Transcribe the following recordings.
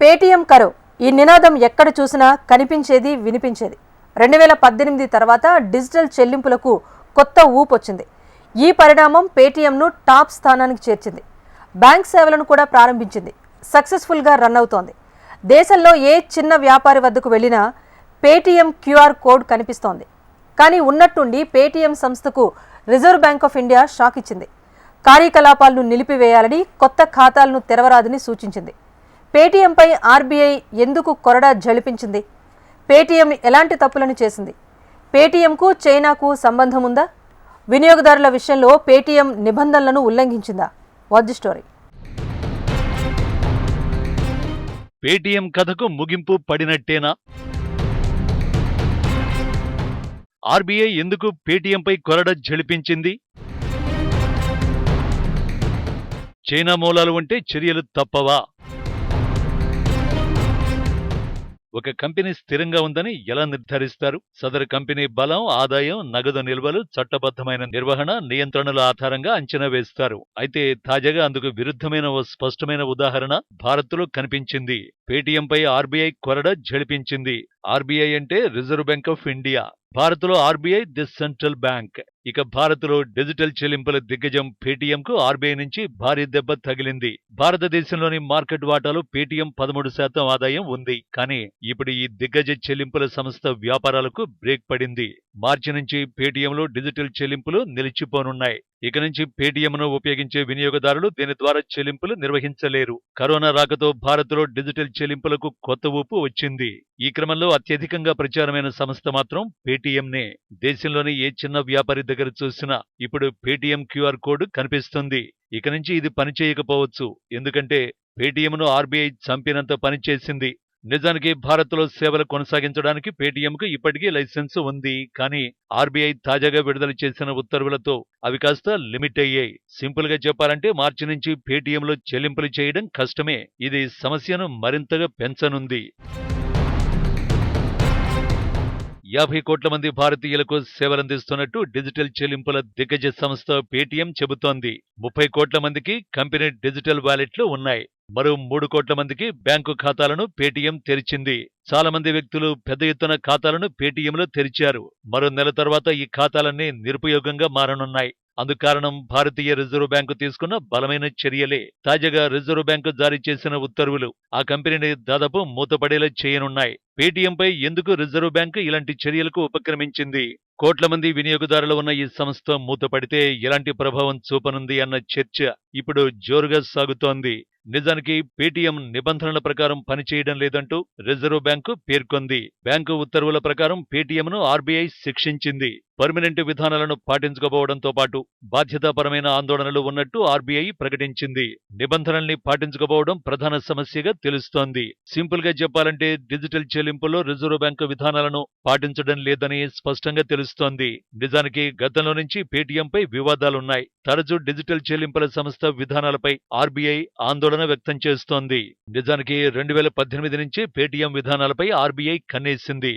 Paytm కరో ఈ నినాదం ఎక్కడ చూసినా కనిపించేది వినిపించేది. 2018 తర్వాత డిజిటల్ చెల్లింపులకు కొత్త ఊపొచ్చింది. ఈ పరిణామం పేటీఎంను టాప్ స్థానానికి చేర్చింది. బ్యాంక్ సేవలను కూడా ప్రారంభించింది. సక్సెస్ఫుల్గా రన్ అవుతోంది. దేశంలో ఏ చిన్న వ్యాపారి వద్దకు వెళ్ళినా పేటీఎం క్యూఆర్ కోడ్ కనిపిస్తోంది. కానీ ఉన్నట్టుండి పేటీఎం సంస్థకు reserve bank of India shock ఇచ్చింది. కార్యకలాపాలను నిలిపివేయాలని, కొత్త ఖాతాలను తెరవరాదని సూచించింది. పేటీఎంపై ఆర్బీఐ ఎందుకు కొరడా జలిపించింది? పేటీఎం ఎలాంటి తప్పులను చేసింది? పేటీఎంకు చైనాకు సంబంధం ఉందా? వినియోగదారుల విషయంలో పేటీఎం నిబంధనలను ఉల్లంఘించిందా? Watch the story. పేటీఎం కథకు ముగింపు పడినట్టేనా? ఆర్బీఐ ఎందుకు పేటీఎంపై కొరడ జలిపించింది? చైనా మూలాలు ఉంటే చర్యలు తప్పవా? ఒక కంపెనీ స్థిరంగా ఉందని ఎలా నిర్ధారిస్తారు? సదరు కంపెనీ బలం, ఆదాయం, నగదు నిల్వలు, చట్టబద్ధమైన నిర్వహణ, నియంత్రణల ఆధారంగా అంచనా వేస్తారు. అయితే తాజాగా అందుకు విరుద్ధమైన ఓ స్పష్టమైన ఉదాహరణ భారత్లో కనిపించింది. పేటీఎంపై ఆర్బీఐ కొరడ జడిపించింది. ఆర్బీఐ అంటే రిజర్వ్ బ్యాంక్ ఆఫ్ ఇండియా. భారత్లో ఆర్బీఐ ది సెంట్రల్ బ్యాంక్. ఇక భారత్లో డిజిటల్ చెల్లింపుల దిగ్గజం పేటీఎంకు ఆర్బీఐ నుంచి భారీ దెబ్బ తగిలింది. భారతదేశంలోని మార్కెట్ వాటాలో పేటీఎం 13% ఆదాయం ఉంది. కానీ ఇప్పుడు ఈ దిగ్గజ చెల్లింపుల సంస్థ వ్యాపారాలకు బ్రేక్ పడింది. మార్చి నుంచి పేటీఎంలో డిజిటల్ చెల్లింపులు నిలిచిపోనున్నాయి. ఇక నుంచి పేటీఎంను ఉపయోగించే వినియోగదారులు దీని ద్వారా చెల్లింపులు నిర్వహించలేరు. కరోనా రాకతో భారత్లో డిజిటల్ చెల్లింపులకు కొత్త ఊపు వచ్చింది. ఈ క్రమంలో అత్యధికంగా ప్రచారమైన సంస్థ మాత్రం పేటీఎంనే. దేశంలోని ఏ చిన్న వ్యాపారి దగ్గర చూసినా ఇప్పుడు పేటీఎం క్యూఆర్ కోడ్ కనిపిస్తుంది. ఇక నుంచి ఇది పనిచేయకపోవచ్చు. ఎందుకంటే పేటీఎంను ఆర్బీఐ చంపినంత పనిచేసింది. నిజానికి భారత్లో సేవలు కొనసాగించడానికి పేటీఎంకు ఇప్పటికీ లైసెన్స్ ఉంది. కానీ ఆర్బీఐ తాజాగా విడుదల చేసిన ఉత్తర్వులతో అవి కాస్త లిమిట్ అయ్యాయి. సింపుల్ గా చెప్పాలంటే మార్చి నుంచి పేటీఎంలో చెల్లింపులు చేయడం కష్టమే. ఇది సమస్యను మరింతగా పెంచనుంది. 50 కోట్ల మంది భారతీయులకు సేవలందిస్తున్నట్టు డిజిటల్ చెల్లింపుల దిగ్గజ సంస్థ పేటీఎం చెబుతోంది. 30 కోట్ల మందికి కంపెనీ డిజిటల్ వాలెట్లు ఉన్నాయి. మరో 3 కోట్ల మందికి బ్యాంకు ఖాతాలను పేటీఎం తెరిచింది. చాలా మంది వ్యక్తులు పెద్ద ఎత్తున ఖాతాలను పేటీఎంలో తెరిచారు. మరో నెల తర్వాత ఈ ఖాతాలన్నీ నిరుపయోగంగా మారనున్నాయి. అందుకారణం భారతీయ రిజర్వ్ బ్యాంకు తీసుకున్న బలమైన చర్యలే. తాజాగా రిజర్వ్ బ్యాంకు జారీ చేసిన ఉత్తర్వులు ఆ కంపెనీని దాదాపు మూతపడేలా చేయనున్నాయి. పేటీఎంపై ఎందుకు రిజర్వ్ బ్యాంకు ఇలాంటి చర్యలకు ఉపక్రమించింది? కోట్ల మంది వినియోగదారులు ఉన్న ఈ సంస్థ మూతపడితే ఎలాంటి ప్రభావం చూపనుంది అన్న చర్చ ఇప్పుడు జోరుగా సాగుతోంది. నిజానికి పేటీఎం నిబంధనల ప్రకారం పనిచేయడం లేదంటూ రిజర్వ్ బ్యాంకు పేర్కొంది. బ్యాంకు ఉత్తర్వుల ప్రకారం పేటీఎంను ఆర్బీఐ శిక్షించింది. పర్మనెంట్ విధానాలను పాటించకపోవడంతో పాటు బాధ్యతాపరమైన ఆందోళనలు ఉన్నట్టు ఆర్బీఐ ప్రకటించింది. నిబంధనల్ని పాటించకపోవడం ప్రధాన సమస్యగా తెలుస్తోంది. సింపుల్ గా చెప్పాలంటే డిజిటల్ చెల్లింపుల్లో రిజర్వ్ బ్యాంకు విధానాలను పాటించడం లేదని స్పష్టంగా తెలుస్తోంది. నిజానికి గతంలో నుంచి పేటీఎంపై వివాదాలున్నాయి. తరచూ డిజిటల్ చెల్లింపుల సంస్థ విధానాలపై ఆర్బీఐ ఆందోళన వ్యక్తం చేస్తోంది. నిజానికి 2018 నుంచి పేటీఎం విధానాలపై ఆర్బీఐ కన్నేసింది.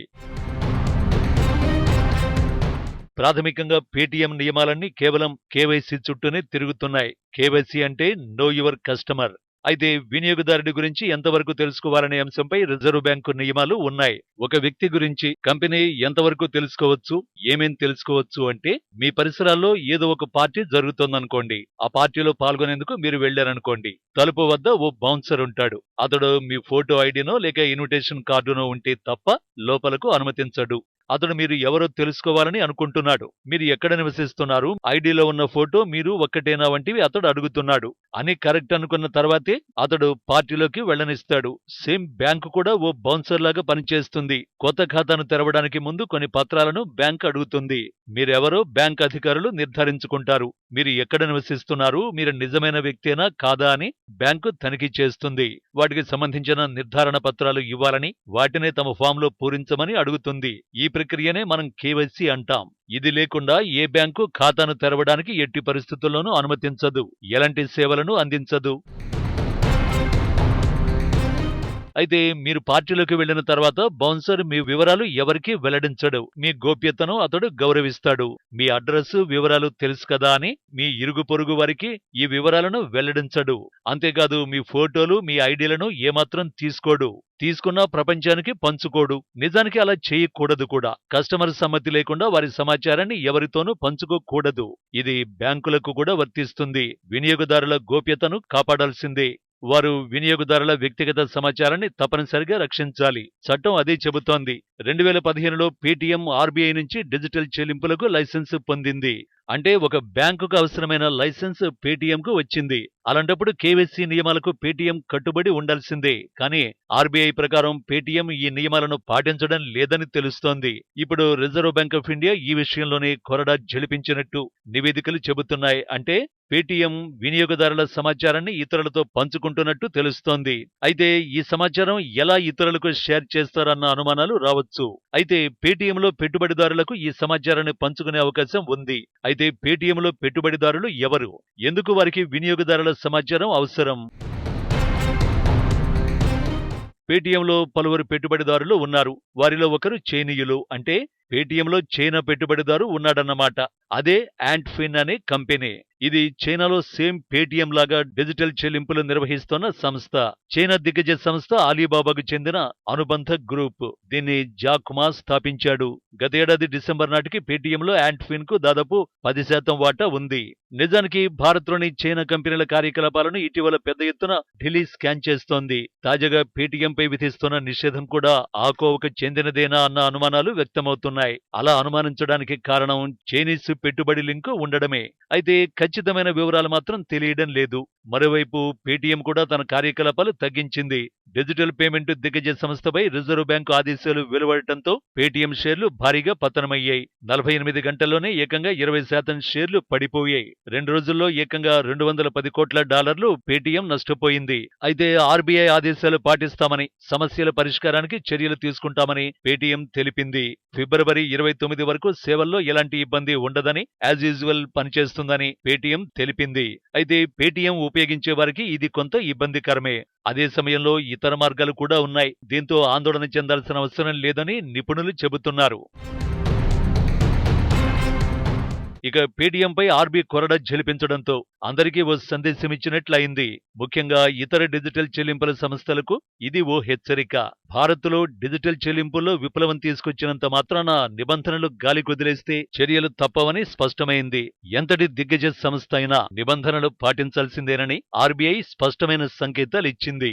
ప్రాథమికంగా పేటీఎం నియమాలన్నీ కేవలం కేవైసీ చుట్టూనే తిరుగుతున్నాయి. కేవైసీ అంటే నో యువర్ కస్టమర్. అయితే వినియోగదారుడి గురించి ఎంతవరకు తెలుసుకోవాలనే అంశంపై రిజర్వ్ బ్యాంకు నియమాలు ఉన్నాయి. ఒక వ్యక్తి గురించి కంపెనీ ఎంతవరకు తెలుసుకోవచ్చు, ఏమేం తెలుసుకోవచ్చు అంటే, మీ పరిసరాల్లో ఏదో ఒక పార్టీ జరుగుతోందనుకోండి. ఆ పార్టీలో పాల్గొనేందుకు మీరు వెళ్లారనుకోండి. తలుపు వద్ద ఓ బౌన్సర్ ఉంటాడు. అతడు మీ ఫోటో ఐడినో లేక ఇన్విటేషన్ కార్డునో ఉంటే తప్ప లోపలకు అనుమతించడు. అతడు మీరు ఎవరో తెలుసుకోవాలని అనుకుంటున్నాడు. మీరు ఎక్కడ నివసిస్తున్నారు, ఐడిలో ఉన్న ఫోటో మీరు ఒక్కటేనా వంటివి అతడు అడుగుతున్నాడు. అని కరెక్ట్ అనుకున్న తర్వాతే అతడు పార్టీలోకి వెళ్లనిస్తాడు. సేమ్ బ్యాంకు కూడా ఓ బౌన్సర్ లాగా పనిచేస్తుంది. కొత్త ఖాతాను తెరవడానికి ముందు కొన్ని పత్రాలను బ్యాంక్ అడుగుతుంది. మీరెవరో బ్యాంక్ అధికారులు నిర్ధారించుకుంటారు. మీరు ఎక్కడ నివసిస్తున్నారు, మీరు నిజమైన వ్యక్తేనా కాదా అని బ్యాంకు తనిఖీ చేస్తుంది. వాటికి సంబంధించిన నిర్ధారణ పత్రాలు ఇవ్వాలని, వాటినే తమ ఫామ్లో పూరించమని అడుగుతుంది. ఈ ప్రక్రియనే మనం కేవైసీ అంటాం. ఇది లేకుండా ఏ బ్యాంకు ఖాతాను తెరవడానికి ఎట్టి పరిస్థితుల్లోనూ అనుమతించదు. ఎలాంటి సేవలను అందించదు. అయితే మీరు పార్టీలోకి వెళ్లిన తర్వాత బౌన్సర్ మీ వివరాలు ఎవరికీ వెల్లడించడు. మీ గోప్యతను అతడు గౌరవిస్తాడు. మీ అడ్రస్ వివరాలు తెలుసు కదా అని మీ ఇరుగు పొరుగు వారికి ఈ వివరాలను వెల్లడించడు. అంతేకాదు మీ ఫోటోలు, మీ ఐడీలను ఏమాత్రం తీసుకోడు. తీసుకున్న ప్రపంచానికి పంచుకోడు. నిజానికి అలా చేయకూడదు కూడా. కస్టమర్ సమ్మతి లేకుండా వారి సమాచారాన్ని ఎవరితోనూ పంచుకోకూడదు. ఇది బ్యాంకులకు కూడా వర్తిస్తుంది. వినియోగదారుల గోప్యతను కాపాడాల్సిందే. వారు వినియోగదారుల వ్యక్తిగత సమాచారాన్ని తప్పనిసరిగా రక్షించాలి. చట్టం అదే చెబుతోంది. 2015లో పేటీఎం ఆర్బీఐ నుంచి డిజిటల్ చెల్లింపులకు లైసెన్స్ పొందింది. అంటే ఒక బ్యాంకుకు అవసరమైన లైసెన్స్ పేటీఎంకు వచ్చింది. అలాంటప్పుడు కేవైసీ నియమాలకు పేటీఎం కట్టుబడి ఉండాల్సిందే. కానీ ఆర్బీఐ ప్రకారం పేటీఎం ఈ నియమాలను పాటించడం లేదని తెలుస్తోంది. ఇప్పుడు రిజర్వ్ బ్యాంక్ ఆఫ్ ఇండియా ఈ విషయంలోనే కొరడా జలిపించినట్టు నివేదికలు చెబుతున్నాయి. అంటే పేటీఎం వినియోగదారుల సమాచారాన్ని ఇతరులతో పంచుకుంటున్నట్టు తెలుస్తోంది. అయితే ఈ సమాచారం ఎలా ఇతరులకు షేర్ చేస్తారన్న అనుమానాలు రావచ్చు. అయితే పేటీఎంలో పెట్టుబడిదారులకు ఈ సమాచారాన్ని పంచుకునే అవకాశం ఉంది. అయితే పేటీఎంలో పెట్టుబడిదారులు ఎవరు? ఎందుకు వారికి వినియోగదారుల సమాచారం అవసరం? పేటీఎంలో పలువురు పెట్టుబడిదారులు ఉన్నారు. వారిలో ఒకరు చైనీయులు. అంటే పేటీఎంలో చైనా పెట్టుబడిదారు ఉన్నాడన్నమాట. అదే యాంట్ ఫిన్ అనే కంపెనీ. ఇది చైనాలో సేమ్ పేటీఎం లాగా డిజిటల్ చెల్లింపులు నిర్వహిస్తున్న సంస్థ. చైనా దిగ్గజ సంస్థ అలీబాబాకు చెందిన అనుబంధ గ్రూప్. దీన్ని జాక్ మా స్థాపించాడు. గతేడాది డిసెంబర్ నాటికి పేటీఎంలో యాంట్ ఫిన్ కు దాదాపు 10% వాటా ఉంది. నిజానికి భారత్లోని చైనా కంపెనీల కార్యకలాపాలను ఇటీవల పెద్ద ఎత్తున ఢిల్లీ స్కాన్ చేస్తోంది. తాజాగా పేటీఎంపై విధిస్తున్న నిషేధం కూడా ఆ కోవకు చెందినదేనా అన్న అనుమానాలు వ్యక్తమవుతున్నాయి. అలా అనుమానించడానికి కారణం చైనీస్ పెట్టుబడి లింకు ఉండడమే. అయితే ఖచ్చితమైన వివరాలు మాత్రం తెలియడం లేదు. మరోవైపు పేటీఎం కూడా తన కార్యకలాపాలు తగ్గించింది. డిజిటల్ పేమెంట్ దిగ్గజ సంస్థపై రిజర్వ్ బ్యాంకు ఆదేశాలు వెలువడటంతో పేటీఎం షేర్లు భారీగా పతనమయ్యాయి. 48 గంటల్లోనే ఏకంగా 20% షేర్లు పడిపోయాయి. 2 రోజుల్లో ఏకంగా $210 కోట్ల పేటీఎం నష్టపోయింది. అయితే ఆర్బీఐ ఆదేశాలు పాటిస్తామని, సమస్యల పరిష్కారానికి చర్యలు తీసుకుంటామని పేటీఎం తెలిపింది. ఫిబ్రవరి 29 వరకు సేవల్లో ఎలాంటి ఇబ్బంది ఉండదని, యాజ్ యూజువల్ పనిచేస్తుందని పేటీఎం తెలిపింది. అయితే పేటీఎం ఉపయోగించే వారికి ఇది కొంత ఇబ్బందికరమే. అదే సమయంలో ఇతర మార్గాలు కూడా ఉన్నాయి. దీంతో ఆందోళన చెందాల్సిన అవసరం లేదని నిపుణులు చెబుతున్నారు. ఇక పేటీఎంపై ఆర్బీ కొరడా జలిపించడంతో అందరికీ ఓ సందేశం ఇచ్చినట్లయింది. ముఖ్యంగా ఇతర డిజిటల్ చెల్లింపుల సంస్థలకు ఇది ఓ హెచ్చరిక. భారత్లో డిజిటల్ చెల్లింపుల్లో విప్లవం తీసుకొచ్చినంత మాత్రాన నిబంధనలు గాలి కుదిలేస్తే చర్యలు తప్పవని స్పష్టమైంది. ఎంతటి దిగ్గజ సంస్థ అయినా నిబంధనలు పాటించాల్సిందేనని ఆర్బీఐ స్పష్టమైన సంకేతాలు ఇచ్చింది.